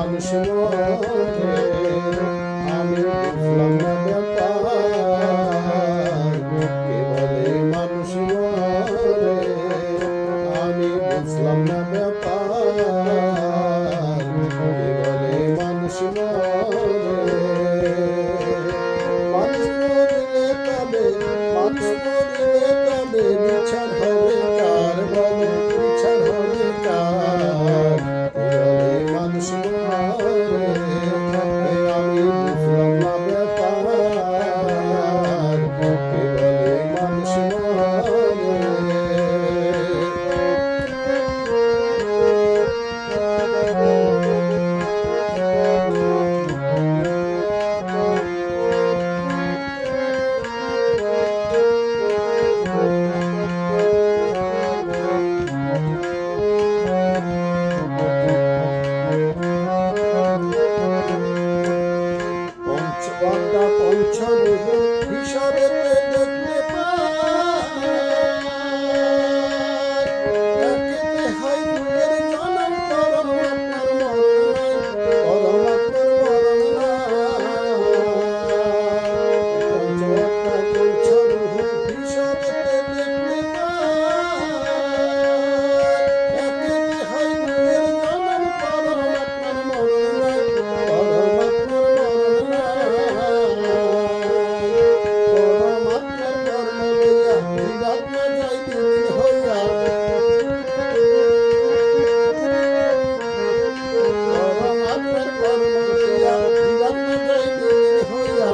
মানুষ মরে আমি বুঝলাম না ব্যাপার কে বলে মানুষ মরে আমি বুঝলাম না ব্যাপার কে বলে মানুষ মরে মানুষ মরিলে তবে বিচার হবে কার বলে বিচার হবে কার কে বলে মানুষ মরে আমি বুঝলাম না ব্যাপার কে বলে মানুষ মরে পঞ্চরূপ হিসাবে দেখতে পাই একেতে হয় দুয়ের জনম পরমাত্মার মরণ নাই পরমাত্মার মরণ নাই পঞ্চরূপ হিসাবে দেখতে পাই একেতে হয় দুয়ের জনম পরমাত্মার মরণ নাই পরমাত্মার মরণ নাই পরমাত্মার কর্ম লইয়া জীবাত্মা যাই বিলীন হইয়া পরমাত্মার কর্ম লইয়া জীবাত্মা যাই বিলীন হইয়া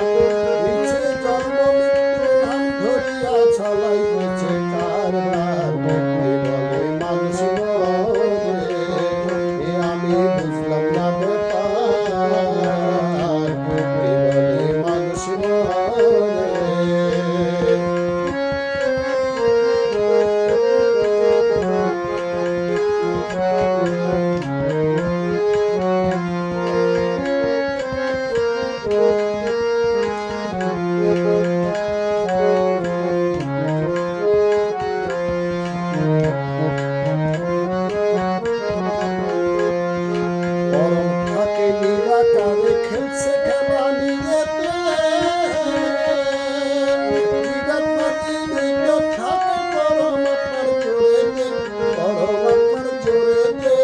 মিছে জন্ম মৃত্যু নাম ধরিয়া ছলাইতেছে কারবার কে বলে মানুষ মরে আমি বুঝলাম না ব্যাপার কে বলে মানুষ মরে পরম থাকে নিরাকারে খেলছে খেলা নিজেতে জীবাত্মা জীবিত থাকে পরমাত্মার জোরেতে পরমাত্মার জোরেতে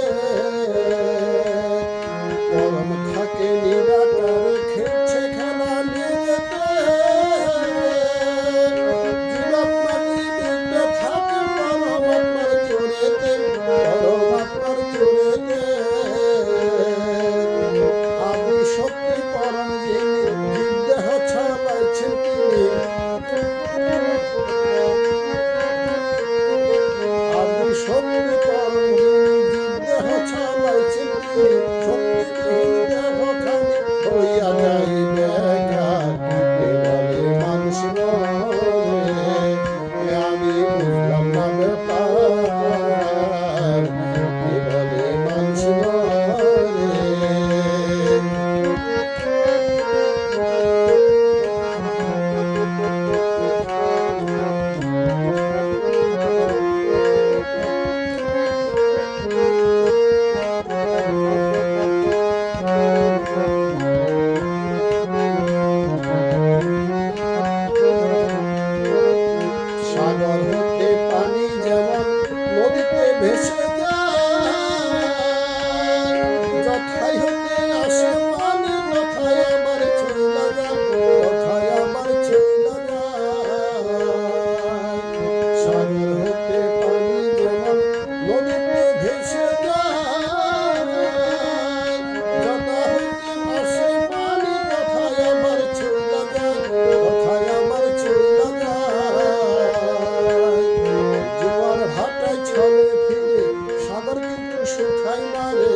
পরম থাকে নিরাকারে খেলছে খেলা নিজেতে জীবাত্মা জীবিত থাকে পরমাত্মার জোরেতে পরমাত্মার জোরেতে আদি শক্তি পরম যিনি জীবদেহ ছলাইছেন তিনি আদি শক্তি পরম যিনি জীবদেহ ছলাইছেন তিনি শক্তিবিহীন দেহখানি হইয়া যাই বেকার কে বলে মানুষ মরে আমি বুঝলাম না ব্যাপার কে বলে মানুষ মরে সাগর হতে পানি যেমন নদীতে ভেসে যায় যথাই হতে আসে পানি তথায় আবার চইলা যায় তথায় আবার চইলা যায় সাগর হতে পানি যেমন নদীতে ভেসে যায় যথা হতে আসে পানি তথায় আবার চইলা যায় তথায় আবার চইলা যায় জোয়ার ভাটায় ছলে ফিরে সাগর কিন্তু শুকায় না রে